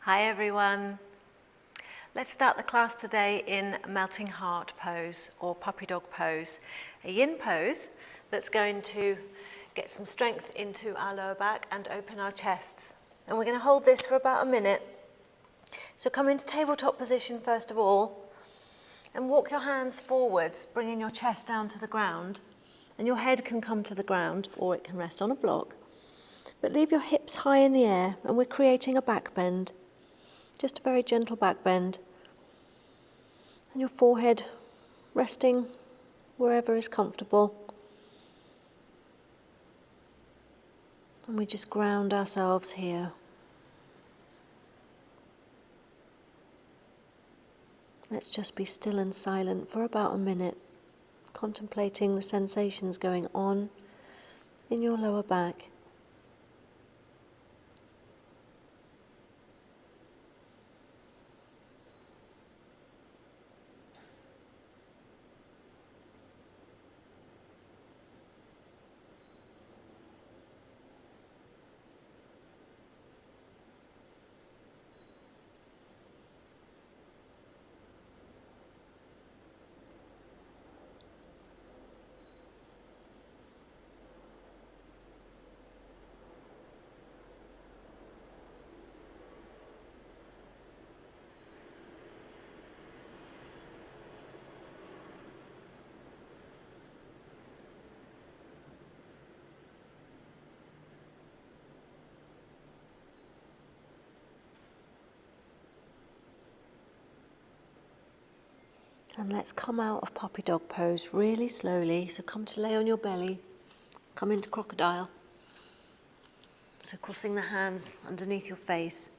Hi everyone. Let's start the class today in melting heart pose or puppy dog pose, a yin pose that's going to get some strength into our lower back and open our chests. And we're going to hold this for about a minute. So come into tabletop position first of all and walk your hands forwards, bringing your chest down to the ground, and your head can come to the ground or it can rest on a block. But leave your hips high in the air and we're creating a back bend. Just a very gentle back bend. And your forehead resting wherever is comfortable. And we just ground ourselves here. Let's just be still and silent for about a minute, contemplating the sensations going on in your lower back. And let's come out of puppy dog pose really slowly. So come to lay on your belly, come into crocodile. So crossing the hands underneath your face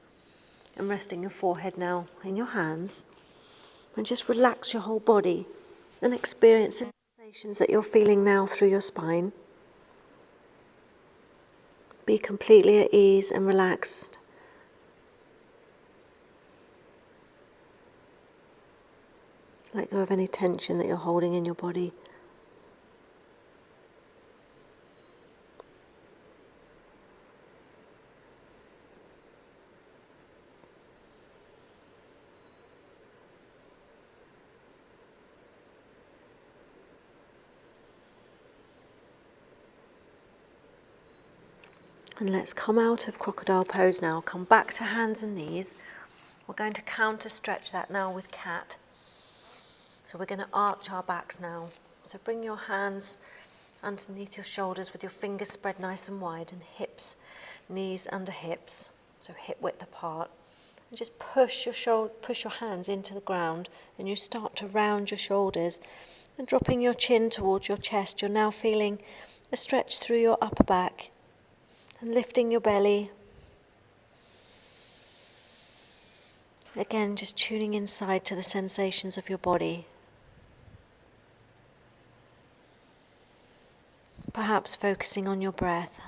and resting your forehead now in your hands. And just relax your whole body and experience the sensations that you're feeling now through your spine. Be completely at ease and relaxed. Let go of any tension that you're holding in your body. And let's come out of crocodile pose now. Come back to hands and knees. We're going to counter stretch that now with cat. So we're going to arch our backs now. So bring your hands underneath your shoulders with your fingers spread nice and wide, and hips, knees under hips, so hip width apart. And just push your hands into the ground, and you start to round your shoulders and dropping your chin towards your chest. You're now feeling a stretch through your upper back and lifting your belly. Again, just tuning inside to the sensations of your body. Perhaps focusing on your breath.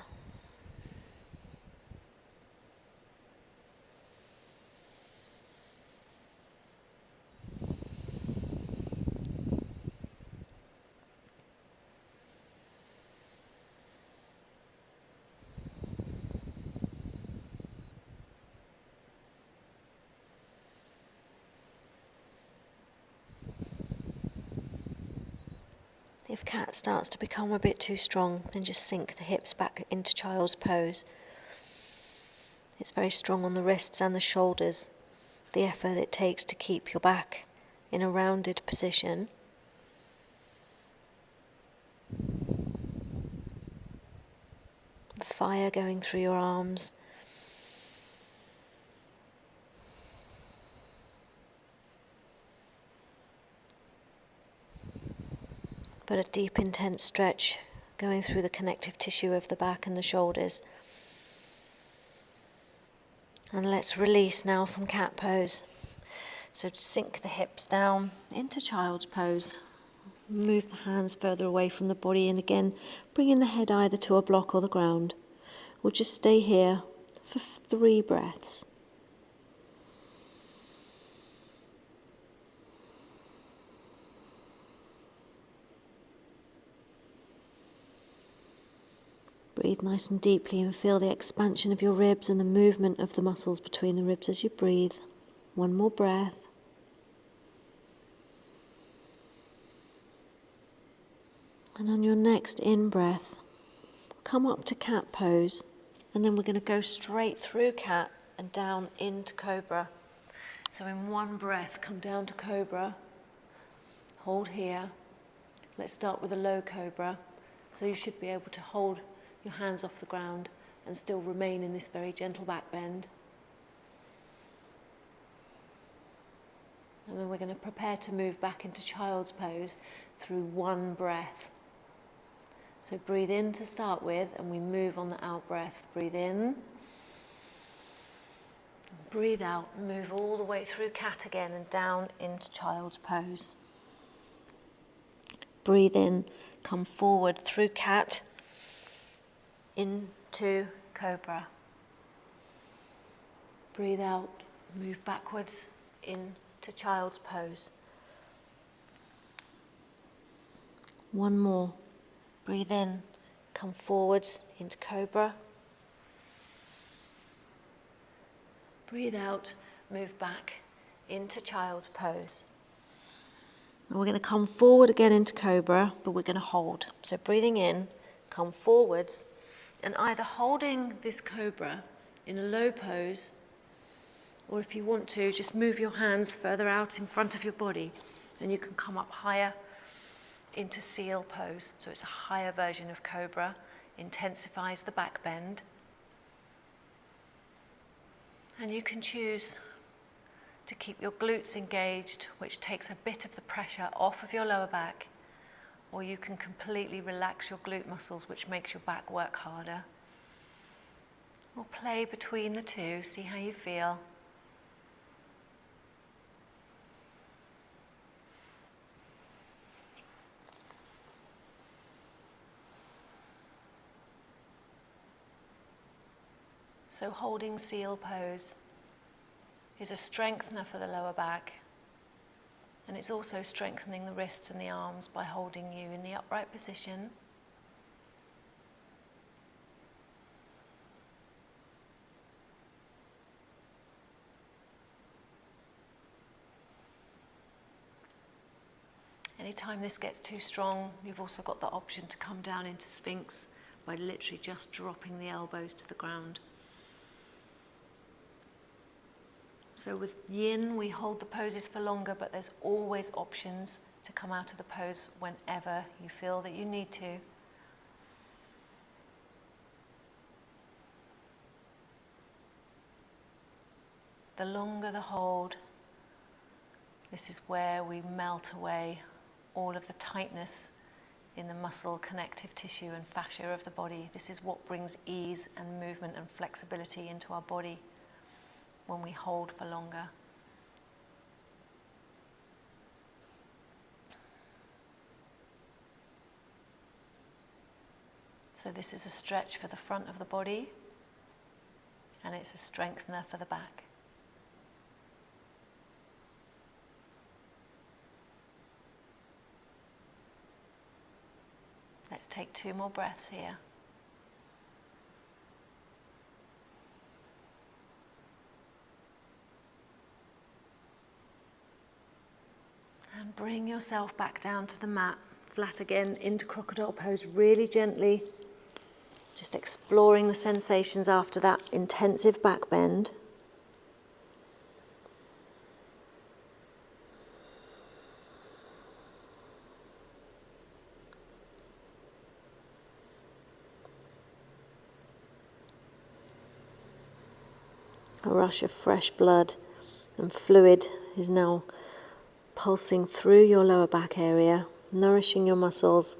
If cat starts to become a bit too strong, then just sink the hips back into child's pose. It's very strong on the wrists and the shoulders, the effort it takes to keep your back in a rounded position. The fire going through your arms. But a deep, intense stretch going through the connective tissue of the back and the shoulders. And let's release now from cat pose. So sink the hips down into child's pose. Move the hands further away from the body, and again bringing the head either to a block or the ground. We'll just stay here for 3 breaths. Breathe nice and deeply and feel the expansion of your ribs and the movement of the muscles between the ribs as you breathe. One more breath. And on your next in-breath, come up to cat pose, and then we're going to go straight through cat and down into cobra. So in one breath, come down to cobra, hold here. Let's start with a low cobra. So you should be able to hold your hands off the ground and still remain in this very gentle back bend. And then we're going to prepare to move back into child's pose through one breath. So breathe in to start with, and we move on the out breath. Breathe in. Breathe out, move all the way through cat again and down into child's pose. Breathe in, come forward through cat into cobra. Breathe out, move backwards into child's pose. One more. Breathe in, come forwards into cobra. Breathe out, move back into child's pose. And we're going to come forward again into cobra, but we're going to hold. So breathing in, come forwards, and either holding this cobra in a low pose, or if you want to, just move your hands further out in front of your body, and you can come up higher into seal pose. So it's a higher version of cobra, intensifies the back bend. And you can choose to keep your glutes engaged, which takes a bit of the pressure off of your lower back, or you can completely relax your glute muscles, which makes your back work harder. Or play between the two, see how you feel. So holding seal pose is a strengthener for the lower back, and it's also strengthening the wrists and the arms by holding you in the upright position. Anytime this gets too strong, you've also got the option to come down into Sphinx by literally just dropping the elbows to the ground. So with yin, we hold the poses for longer, but there's always options to come out of the pose whenever you feel that you need to. The longer the hold, this is where we melt away all of the tightness in the muscle, connective tissue and fascia of the body. This is what brings ease and movement and flexibility into our body when we hold for longer. So this is a stretch for the front of the body, and it's a strengthener for the back. Let's take 2 more breaths here. And bring yourself back down to the mat, flat again into crocodile pose, really gently. Just exploring the sensations after that intensive back bend. A rush of fresh blood and fluid is now pulsing through your lower back area, nourishing your muscles,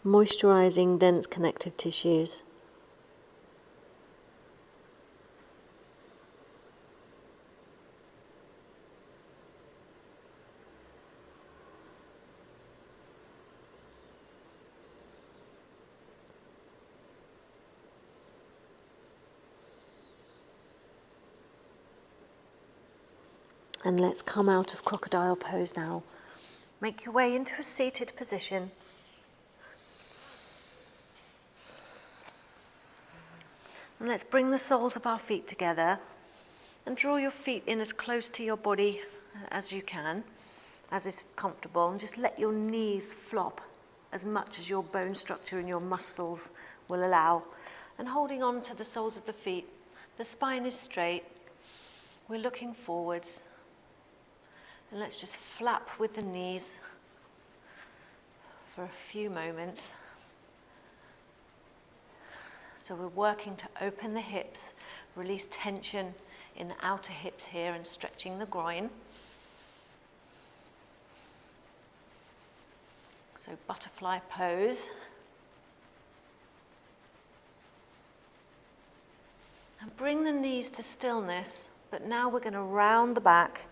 moisturizing dense connective tissues. And let's come out of crocodile pose now. Make your way into a seated position. And let's bring the soles of our feet together and draw your feet in as close to your body as you can, as is comfortable, and just let your knees flop as much as your bone structure and your muscles will allow. And holding on to the soles of the feet, the spine is straight, we're looking forwards, and let's just flap with the knees for a few moments. So we're working to open the hips, release tension in the outer hips here and stretching the groin. So butterfly pose. And bring the knees to stillness, but now we're going to round the back,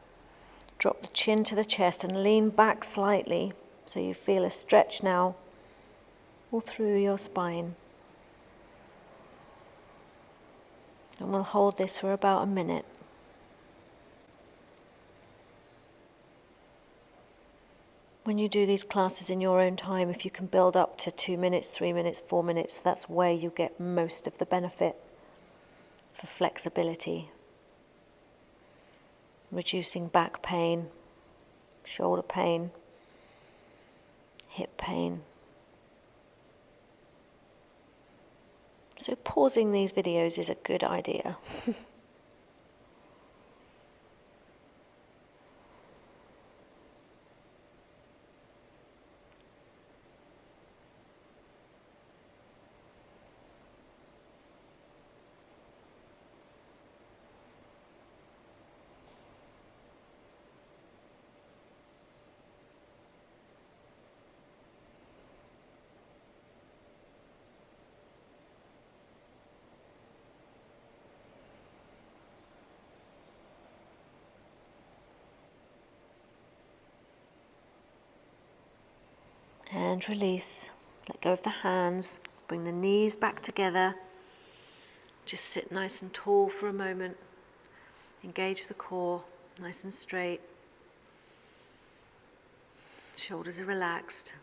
drop the chin to the chest and lean back slightly so you feel a stretch now all through your spine. And we'll hold this for about a minute. When you do these classes in your own time, if you can build up to 2 minutes, 3 minutes, 4 minutes, that's where you get most of the benefit for flexibility. Reducing back pain, shoulder pain, hip pain. So pausing these videos is a good idea. And release. Let go of the hands. Bring the knees back together. Just sit nice and tall for a moment. Engage the core, nice and straight. Shoulders are relaxed.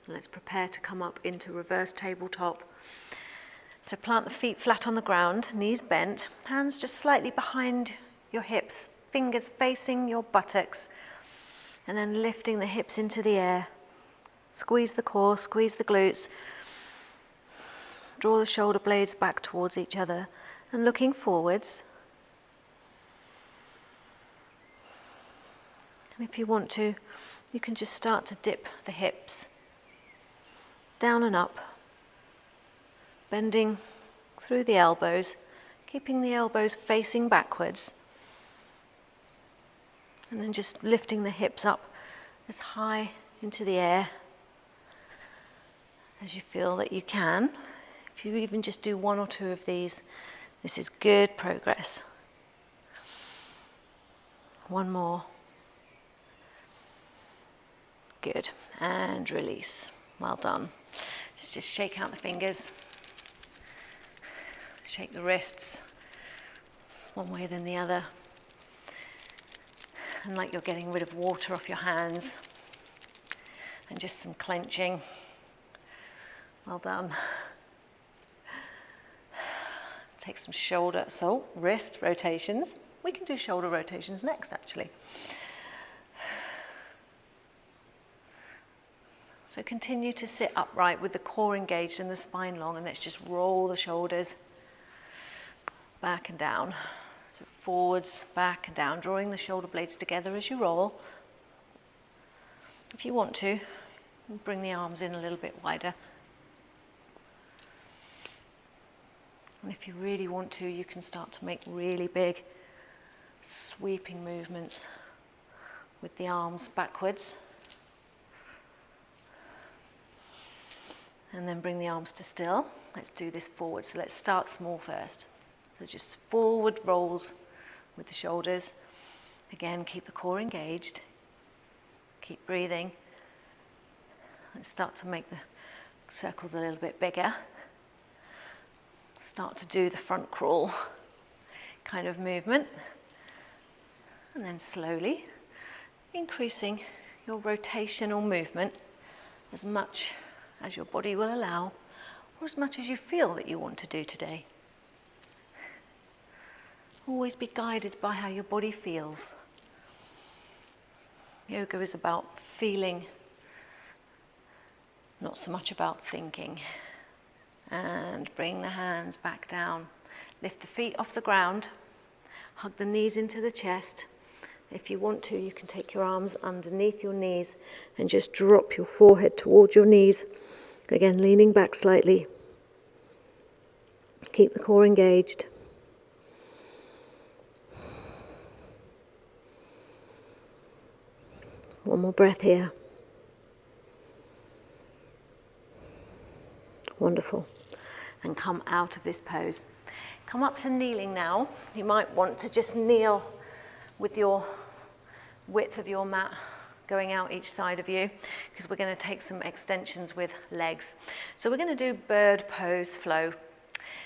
Let's prepare to come up into reverse tabletop. So plant the feet flat on the ground, knees bent, hands just slightly behind your hips, fingers facing your buttocks, and then lifting the hips into the air. Squeeze the core, squeeze the glutes. Draw the shoulder blades back towards each other and looking forwards. And if you want to, you can just start to dip the hips down and up, bending through the elbows, keeping the elbows facing backwards, and then just lifting the hips up as high into the air as you feel that you can. If you even just do 1 or 2 of these, this is good progress. 1 more. Good. And release. Well done. Just shake out the fingers. Shake the wrists one way then the other. And like you're getting rid of water off your hands. And just some clenching. Well done. Take some wrist rotations. We can do shoulder rotations next, actually. So continue to sit upright with the core engaged and the spine long, and let's just roll the shoulders back and down. So forwards, back and down, drawing the shoulder blades together as you roll. If you want to, bring the arms in a little bit wider. And if you really want to, you can start to make really big sweeping movements with the arms backwards. And then bring the arms to still. Let's do this forward. So let's start small first. So just forward rolls with the shoulders. Again, keep the core engaged. Keep breathing. And start to make the circles a little bit bigger. Start to do the front crawl kind of movement. And then slowly increasing your rotational movement as much as your body will allow, or as much as you feel that you want to do today. Always be guided by how your body feels. Yoga is about feeling, not so much about thinking. And bring the hands back down. Lift the feet off the ground. Hug the knees into the chest. If you want to, you can take your arms underneath your knees and just drop your forehead towards your knees. Again, leaning back slightly. Keep the core engaged. One more breath here. Wonderful. And come out of this pose. Come up to kneeling now. You might want to just kneel with your width of your mat going out each side of you, because we're going to take some extensions with legs. So we're going to do bird pose flow.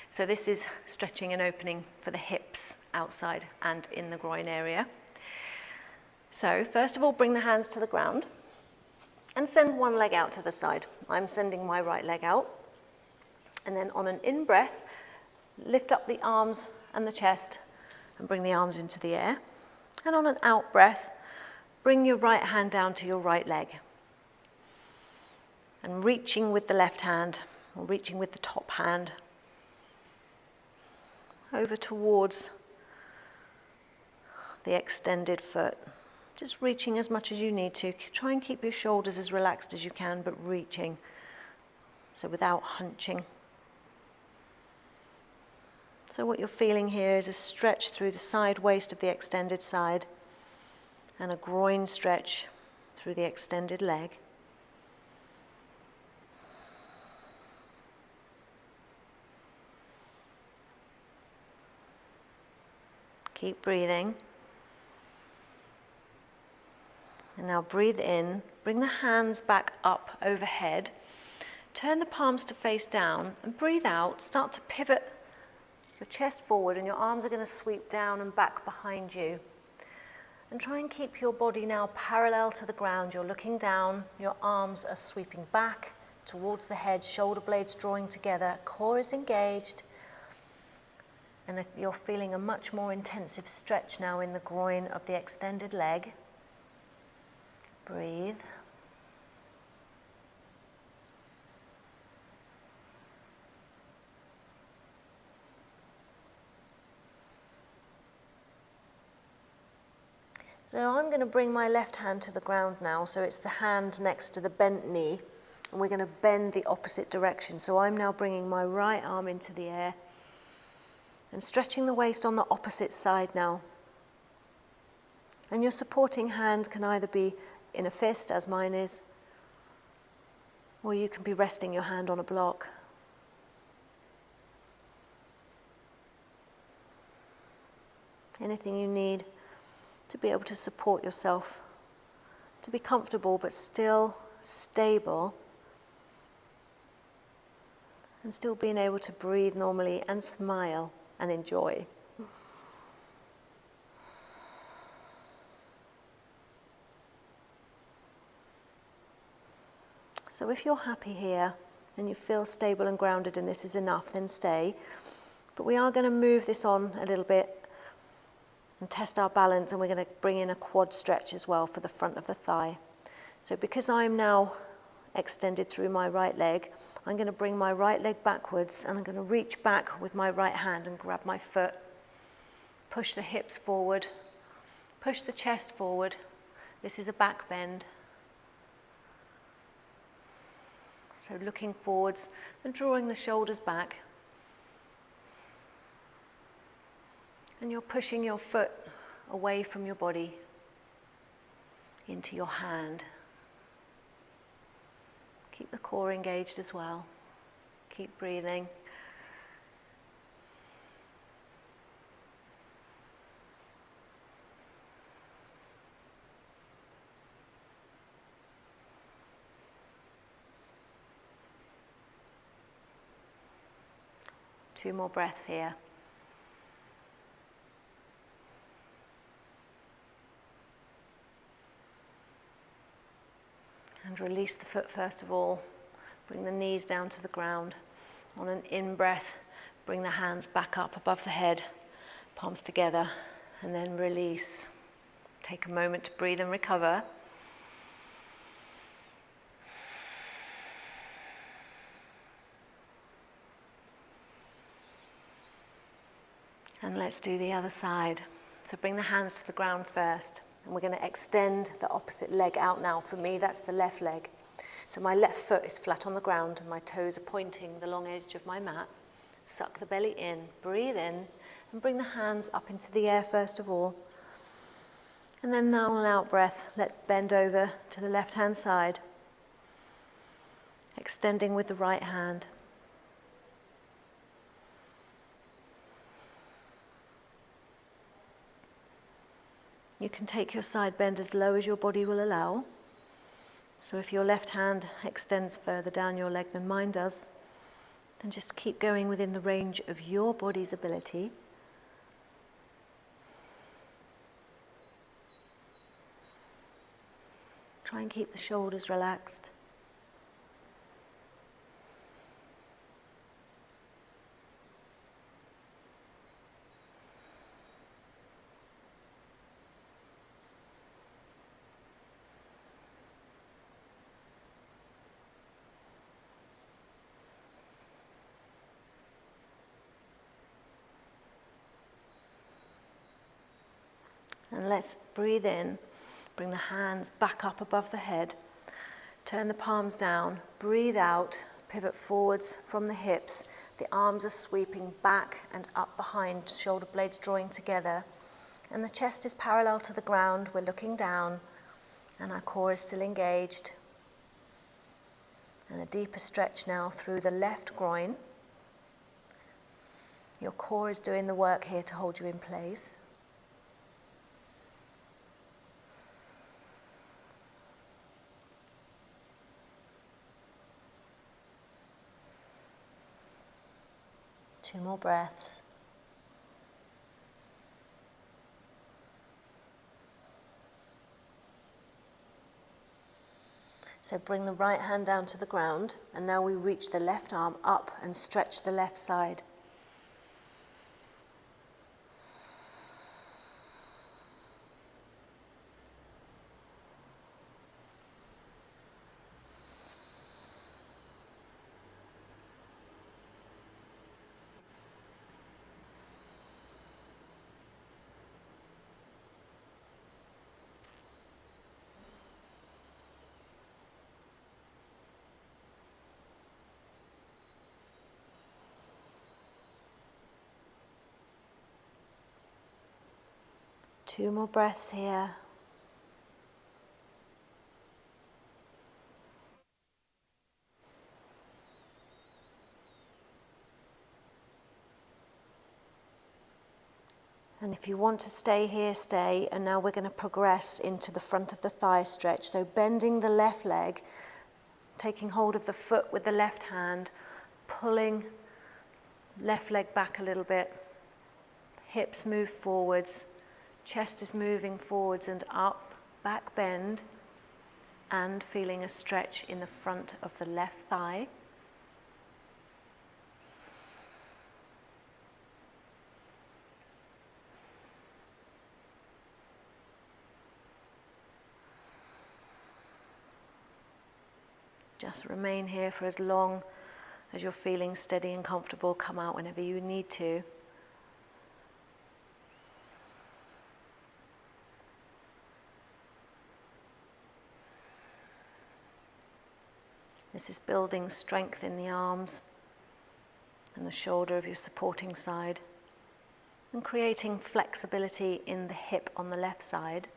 So this is stretching and opening for the hips outside and in the groin area. So first of all, bring the hands to the ground and send one leg out to the side. I'm sending my right leg out. And then on an in-breath, lift up the arms and the chest and bring the arms into the air. And on an out-breath, bring your right hand down to your right leg. And reaching with the left hand, or reaching with the top hand, over towards the extended foot. Just reaching as much as you need to. Try and keep your shoulders as relaxed as you can, but reaching. So without hunching. So what you're feeling here is a stretch through the side waist of the extended side and a groin stretch through the extended leg. Keep breathing. And now breathe in, bring the hands back up overhead, turn the palms to face down and breathe out, start to pivot your chest forward and your arms are going to sweep down and back behind you. And try and keep your body now parallel to the ground. You're looking down, your arms are sweeping back towards the head, shoulder blades drawing together, core is engaged. And you're feeling a much more intensive stretch now in the groin of the extended leg. Breathe. So I'm going to bring my left hand to the ground now, so it's the hand next to the bent knee, and we're going to bend the opposite direction. So I'm now bringing my right arm into the air and stretching the waist on the opposite side now. And your supporting hand can either be in a fist, as mine is, or you can be resting your hand on a block. Anything you need to be able to support yourself, to be comfortable but still stable, and still being able to breathe normally and smile and enjoy. So if you're happy here and you feel stable and grounded and this is enough, then stay. But we are going to move this on a little bit and test our balance, and we're going to bring in a quad stretch as well for the front of the thigh. So because I'm now extended through my right leg, I'm going to bring my right leg backwards and I'm going to reach back with my right hand and grab my foot. Push the hips forward, push the chest forward. This is a back bend. So looking forwards and drawing the shoulders back. And you're pushing your foot away from your body into your hand. Keep the core engaged as well. Keep breathing. Two more breaths here. And release the foot first of all. Bring the knees down to the ground. On an in-breath, bring the hands back up above the head, palms together, and then release. Take a moment to breathe and recover. And let's do the other side. So bring the hands to the ground first. And we're going to extend the opposite leg out now. For me, that's the left leg. So my left foot is flat on the ground and my toes are pointing the long edge of my mat. Suck the belly in, breathe in, and bring the hands up into the air first of all. And then now on an out breath, let's bend over to the left-hand side, extending with the right hand. You can take your side bend as low as your body will allow. So if your left hand extends further down your leg than mine does, then just keep going within the range of your body's ability. Try and keep the shoulders relaxed. And let's breathe in, bring the hands back up above the head, turn the palms down, breathe out, pivot forwards from the hips, the arms are sweeping back and up behind, shoulder blades drawing together, and the chest is parallel to the ground, we're looking down, and our core is still engaged. And a deeper stretch now through the left groin. Your core is doing the work here to hold you in place. Two more breaths. So bring the right hand down to the ground, and now we reach the left arm up and stretch the left side. Two more breaths here. And if you want to stay here, stay. And now we're going to progress into the front of the thigh stretch. So bending the left leg, taking hold of the foot with the left hand, pulling left leg back a little bit. Hips move forwards, chest is moving forwards and up, back bend, and feeling a stretch in the front of the left thigh. Just remain here for as long as you're feeling steady and comfortable. Come out whenever you need to. This is building strength in the arms and the shoulder of your supporting side, and creating flexibility in the hip on the left side.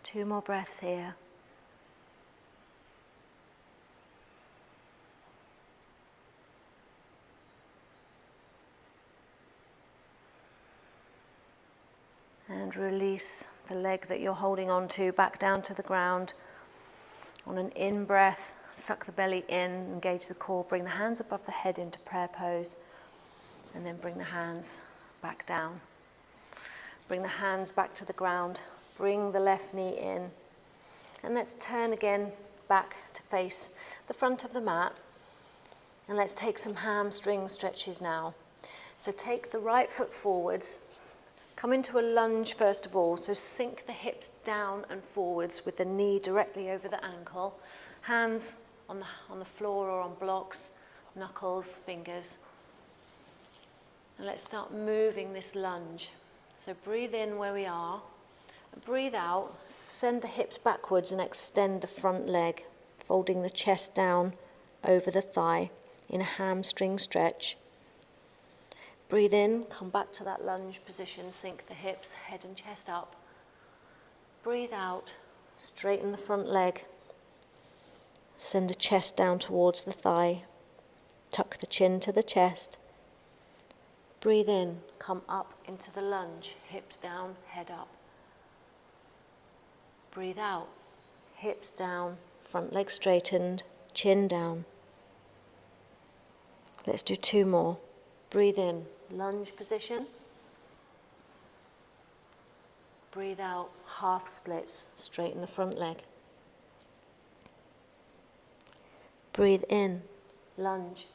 Two more breaths here. And release the leg that you're holding on to back down to the ground. On an in breath, suck the belly in, engage the core, bring the hands above the head into prayer pose, and then bring the hands back down. Bring the hands back to the ground, bring the left knee in, and let's turn again back to face the front of the mat, and let's take some hamstring stretches now. So take the right foot forwards, come into a lunge first of all, so sink the hips down and forwards with the knee directly over the ankle, hands on the floor or on blocks, knuckles, fingers. And let's start moving this lunge. So breathe in where we are, and breathe out, send the hips backwards and extend the front leg, folding the chest down over the thigh in a hamstring stretch. Breathe in, come back to that lunge position, sink the hips, head and chest up. Breathe out, straighten the front leg, send the chest down towards the thigh, tuck the chin to the chest. Breathe in, come up into the lunge, hips down, head up. Breathe out, hips down, front leg straightened, chin down. Let's do 2 more. Breathe in, lunge position. Breathe out, half splits, straighten the front leg. Breathe in, lunge.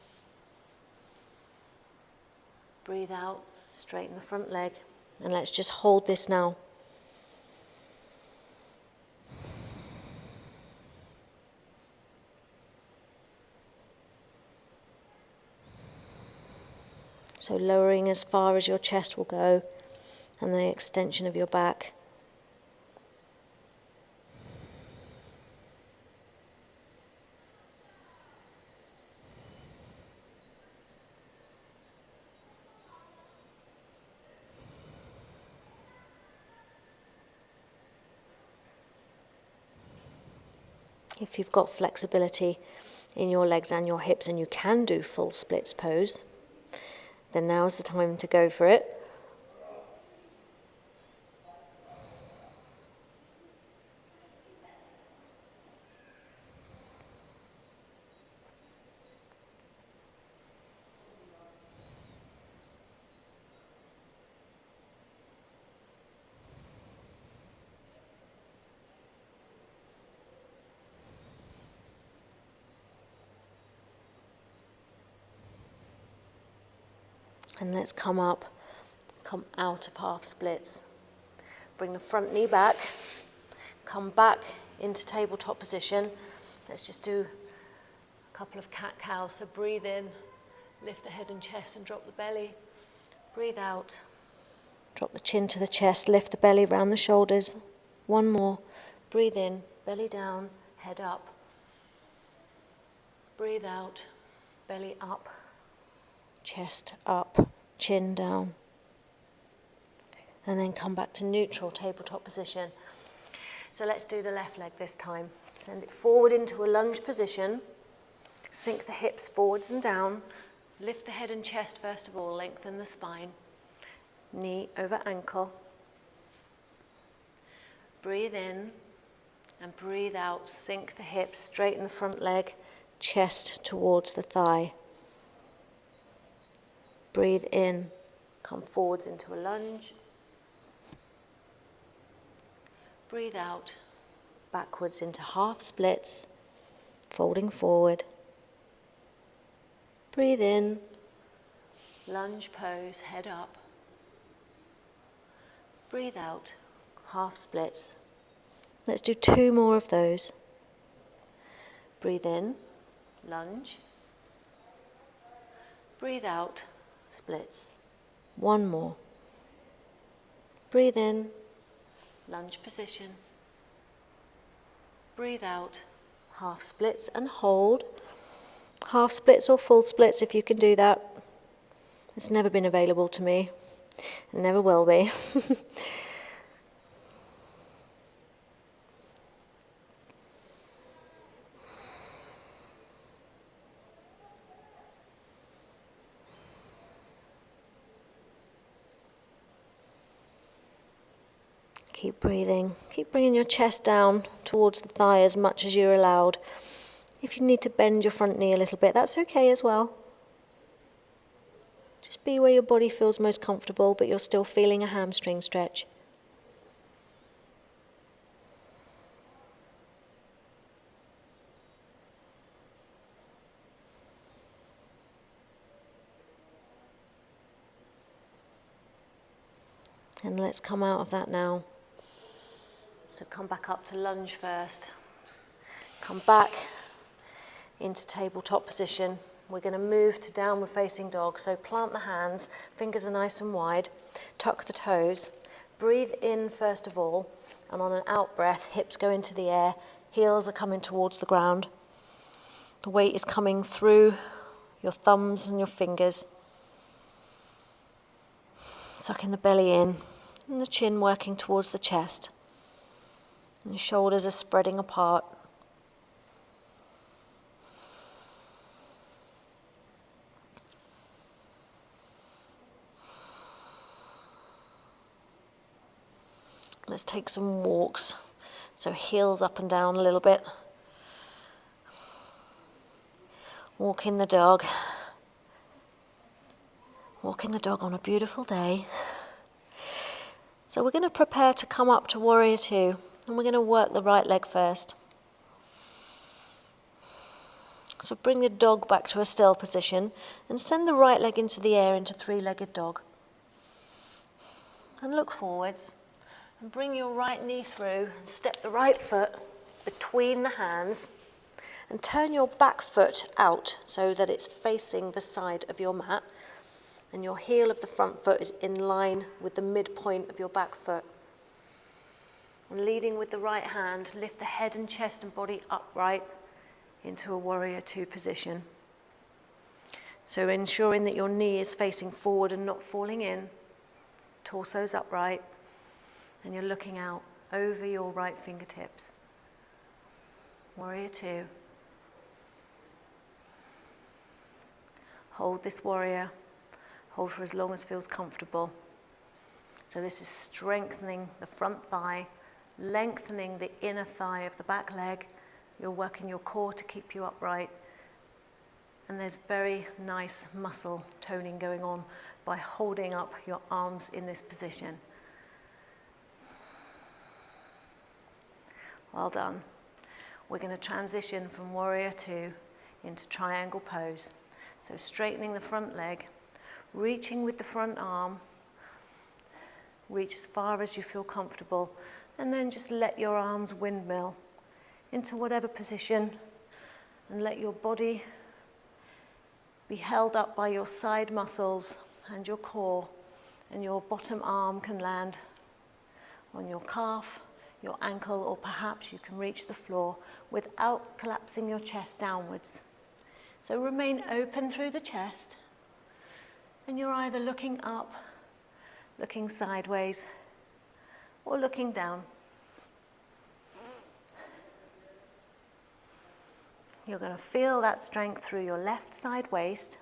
Breathe out, straighten the front leg. And let's just hold this now. So lowering as far as your chest will go and the extension of your back. If you've got flexibility in your legs and your hips and you can do full splits pose, then now's the time to go for it. And let's come up, come out of half splits. Bring the front knee back, come back into tabletop position. Let's just do a couple of cat-cows. So breathe in, lift the head and chest and drop the belly. Breathe out, drop the chin to the chest, lift the belly around the shoulders. 1 more. Breathe in, belly down, head up. Breathe out, belly up, chest up, chin down. And then come back to neutral tabletop position. So let's do the left leg this time. Send it forward into a lunge position. Sink the hips forwards and down. Lift the head and chest first of all, lengthen the spine. Knee over ankle. Breathe in and breathe out. Sink the hips, straighten the front leg, chest towards the thigh. Breathe in, come forwards into a lunge. Breathe out, backwards into half splits, folding forward. Breathe in, lunge pose, head up. Breathe out, half splits. Let's do 2 more of those. Breathe in, lunge. Breathe out, splits. 1 more. Breathe in, lunge position. Breathe out, half splits and hold. Half splits or full splits if you can do that. It's never been available to me. It never will be. Keep breathing. Keep bringing your chest down towards the thigh as much as you're allowed. If you need to bend your front knee a little bit, that's okay as well. Just be where your body feels most comfortable, but you're still feeling a hamstring stretch. And let's come out of that now. So come back up to lunge first. Come back into tabletop position. We're going to move to downward facing dog. So plant the hands, fingers are nice and wide, tuck the toes, breathe in first of all, and on an out breath, hips go into the air, heels are coming towards the ground. The weight is coming through your thumbs and your fingers. Sucking the belly in, and the chin working towards the chest. And your shoulders are spreading apart. Let's take some walks. So heels up and down a little bit. Walking the dog. Walking the dog on a beautiful day. So we're going to prepare to come up to Warrior Two, and we're going to work the right leg first. So bring the dog back to a still position and send the right leg into the air into three-legged dog. And look forwards and bring your right knee through and step the right foot between the hands and turn your back foot out so that it's facing the side of your mat and your heel of the front foot is in line with the midpoint of your back foot. And leading with the right hand, lift the head and chest and body upright into a Warrior Two position. So ensuring that your knee is facing forward and not falling in, torso's upright, and you're looking out over your right fingertips. Warrior Two. Hold this warrior. Hold for as long as feels comfortable. So this is strengthening the front thigh, lengthening the inner thigh of the back leg. You're working your core to keep you upright. And there's very nice muscle toning going on by holding up your arms in this position. Well done. We're going to transition from Warrior Two into triangle pose. So straightening the front leg, reaching with the front arm, reach as far as you feel comfortable, and then just let your arms windmill into whatever position and let your body be held up by your side muscles and your core, and your bottom arm can land on your calf, your ankle, or perhaps you can reach the floor without collapsing your chest downwards. So remain open through the chest, and you're either looking up, looking sideways, or looking down. You're going to feel that strength through your left side waist.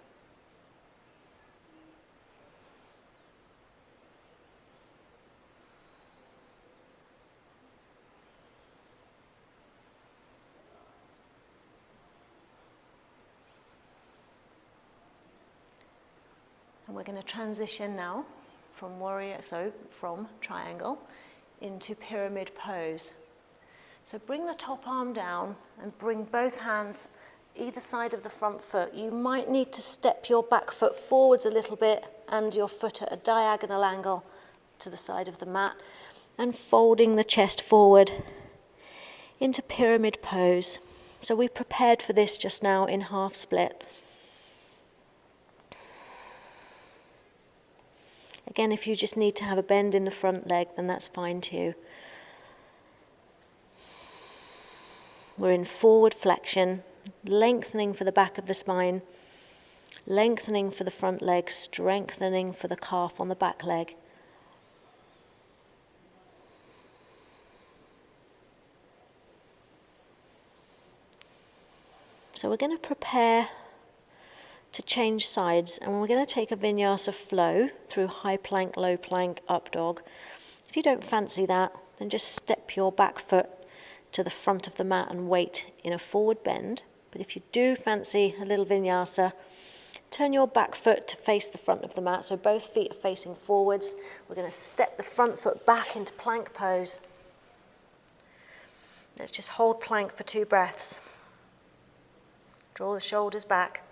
And we're going to transition now from from triangle into pyramid pose. So bring the top arm down and bring both hands either side of the front foot. You might need to step your back foot forwards a little bit and your foot at a diagonal angle to the side of the mat, and folding the chest forward into pyramid pose. So we prepared for this just now in half split. Again, if you just need to have a bend in the front leg, then that's fine too. We're in forward flexion, lengthening for the back of the spine, lengthening for the front leg, strengthening for the calf on the back leg. So we're going to prepare to change sides, and we're going to take a vinyasa flow through high plank, low plank, up dog. If you don't fancy that, then just step your back foot to the front of the mat and wait in a forward bend. But if you do fancy a little vinyasa, turn your back foot to face the front of the mat, so both feet are facing forwards. We're going to step the front foot back into plank pose. Let's just hold plank for 2 breaths. Draw the shoulders back.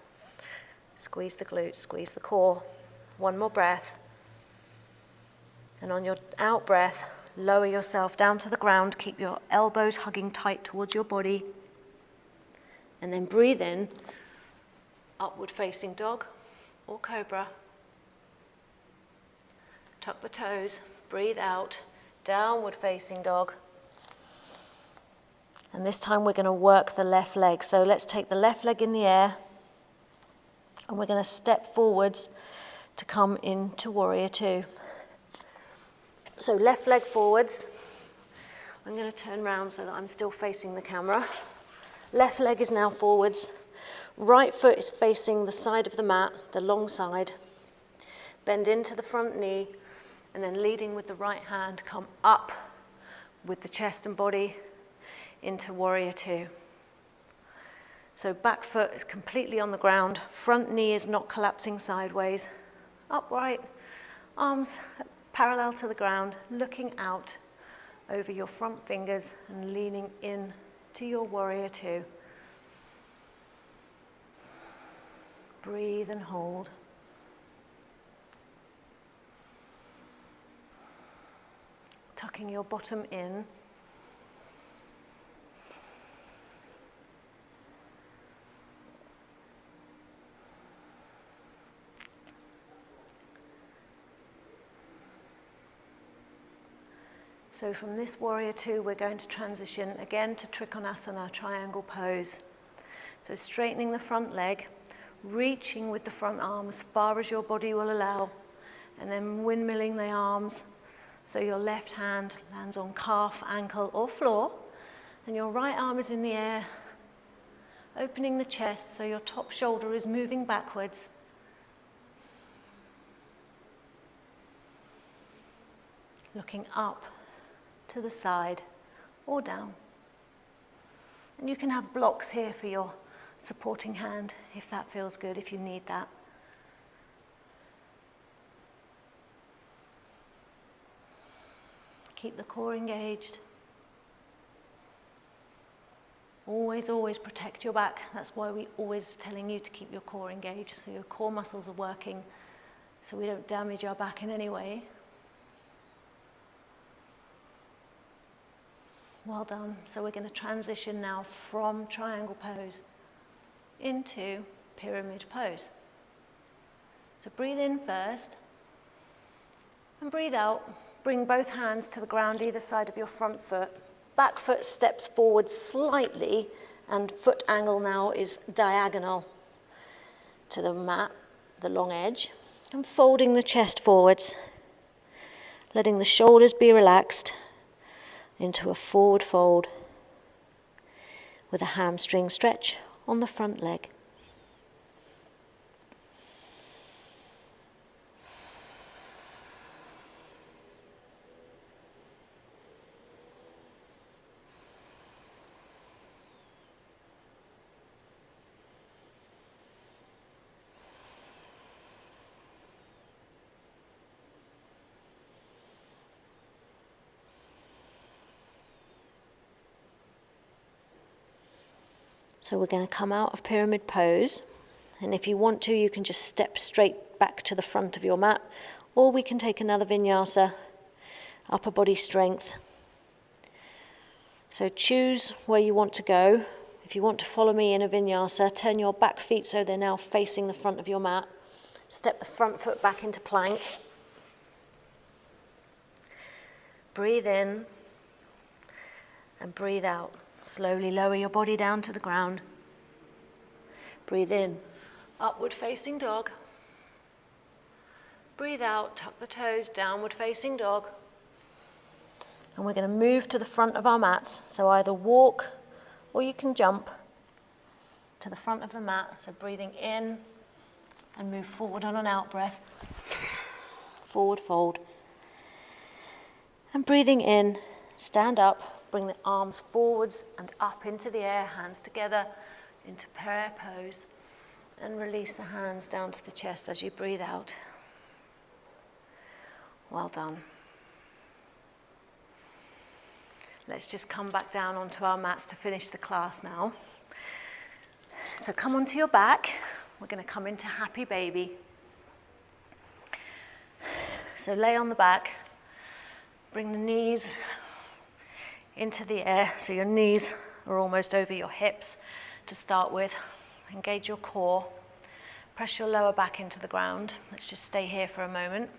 Squeeze the glutes, squeeze the core. 1 more breath. And on your out breath, lower yourself down to the ground. Keep your elbows hugging tight towards your body. And then breathe in, upward facing dog or cobra. Tuck the toes, breathe out, downward facing dog. And this time we're going to work the left leg. So let's take the left leg in the air and we're going to step forwards to come into warrior 2. So left leg forwards. I'm going to turn around so that I'm still facing the camera. Left leg is now forwards. Right foot is facing the side of the mat, the long side. Bend into the front knee and then leading with the right hand, come up with the chest and body into warrior 2. So back foot is completely on the ground. Front knee is not collapsing sideways. Upright, arms parallel to the ground, looking out over your front fingers and leaning in to your warrior 2. Breathe and hold. Tucking your bottom in. So from this warrior 2, we're going to transition again to Trikonasana, triangle pose. So straightening the front leg, reaching with the front arm as far as your body will allow, and then windmilling the arms so your left hand lands on calf, ankle, or floor, and your right arm is in the air, opening the chest so your top shoulder is moving backwards. Looking up to the side or down. And you can have blocks here for your supporting hand if that feels good, if you need that. Keep the core engaged. Always, always protect your back. That's why we always telling you to keep your core engaged, so your core muscles are working, so we don't damage our back in any way. Well done. So we're going to transition now from triangle pose into pyramid pose. So breathe in first and breathe out. Bring both hands to the ground either side of your front foot. Back foot steps forward slightly and foot angle now is diagonal to the mat, the long edge, and folding the chest forwards, letting the shoulders be relaxed into a forward fold with a hamstring stretch on the front leg. So we're going to come out of pyramid pose, and if you want to, you can just step straight back to the front of your mat, or we can take another vinyasa, upper body strength. So choose where you want to go. If you want to follow me in a vinyasa, turn your back feet so they're now facing the front of your mat. Step the front foot back into plank. Breathe in and breathe out. Slowly lower your body down to the ground. Breathe in, upward facing dog. Breathe out, tuck the toes, downward facing dog. And we're going to move to the front of our mats. So either walk or you can jump to the front of the mat. So breathing in and move forward on an out breath. Forward fold. And breathing in, stand up, bring the arms forwards and up into the air, hands together into prayer pose, and release the hands down to the chest as you breathe out. Well done. Let's just come back down onto our mats to finish the class now. So come onto your back. We're going to come into happy baby. So lay on the back. Bring the knees into the air. So your knees are almost over your hips to start with. Engage your core. Press your lower back into the ground. Let's just stay here for a moment.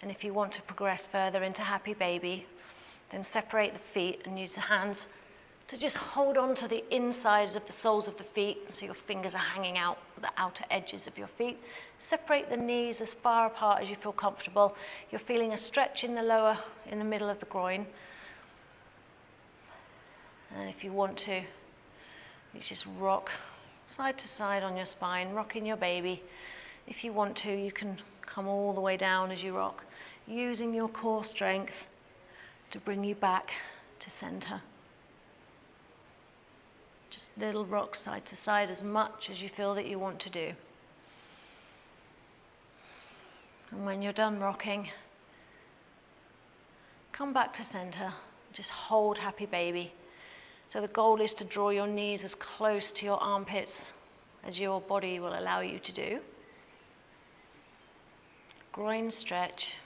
And if you want to progress further into happy baby, then separate the feet and use the hands to just hold on to the insides of the soles of the feet so your fingers are hanging out the outer edges of your feet. Separate the knees as far apart as you feel comfortable. You're feeling a stretch in the middle of the groin. And if you want to, you just rock side to side on your spine, rocking your baby. If you want to, you can come all the way down as you rock, using your core strength to bring you back to center. Just little rocks side to side as much as you feel that you want to do. And when you're done rocking, come back to center. Just hold happy baby. So the goal is to draw your knees as close to your armpits as your body will allow you to do. Groin stretch.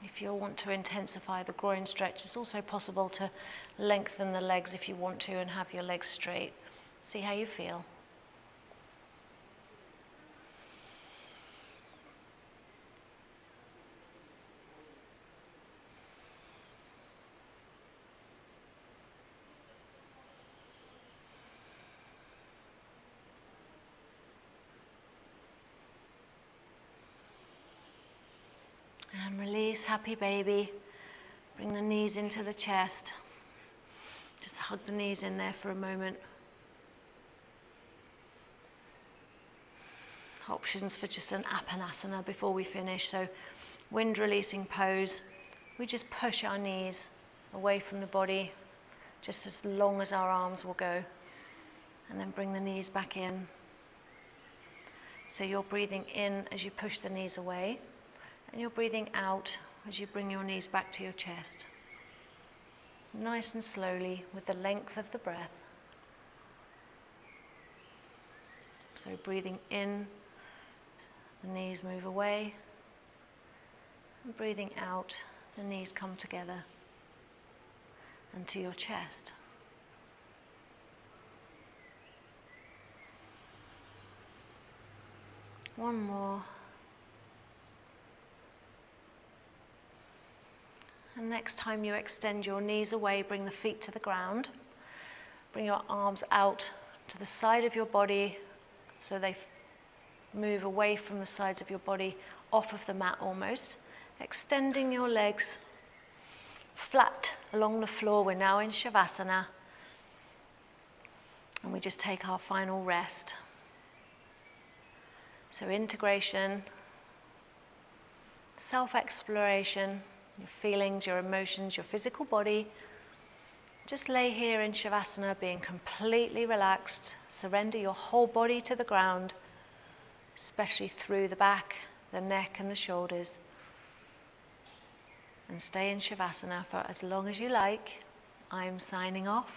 If you want to intensify the groin stretch, it's also possible to lengthen the legs if you want to and have your legs straight. See how you feel. And release, happy baby. Bring the knees into the chest. Just hug the knees in there for a moment. Options for just an apanasana before we finish. So wind releasing pose. We just push our knees away from the body just as long as our arms will go. And then bring the knees back in. So you're breathing in as you push the knees away. And you're breathing out as you bring your knees back to your chest. Nice and slowly with the length of the breath. So breathing in, the knees move away. And breathing out, the knees come together and to your chest. One more. And next time you extend your knees away, bring the feet to the ground. Bring your arms out to the side of your body so they move away from the sides of your body, off of the mat almost. Extending your legs flat along the floor. We're now in Shavasana. And we just take our final rest. So integration, self-exploration, your feelings, your emotions, your physical body. Just lay here in Shavasana being completely relaxed. Surrender your whole body to the ground, especially through the back, the neck and the shoulders. And stay in Shavasana for as long as you like. I'm signing off.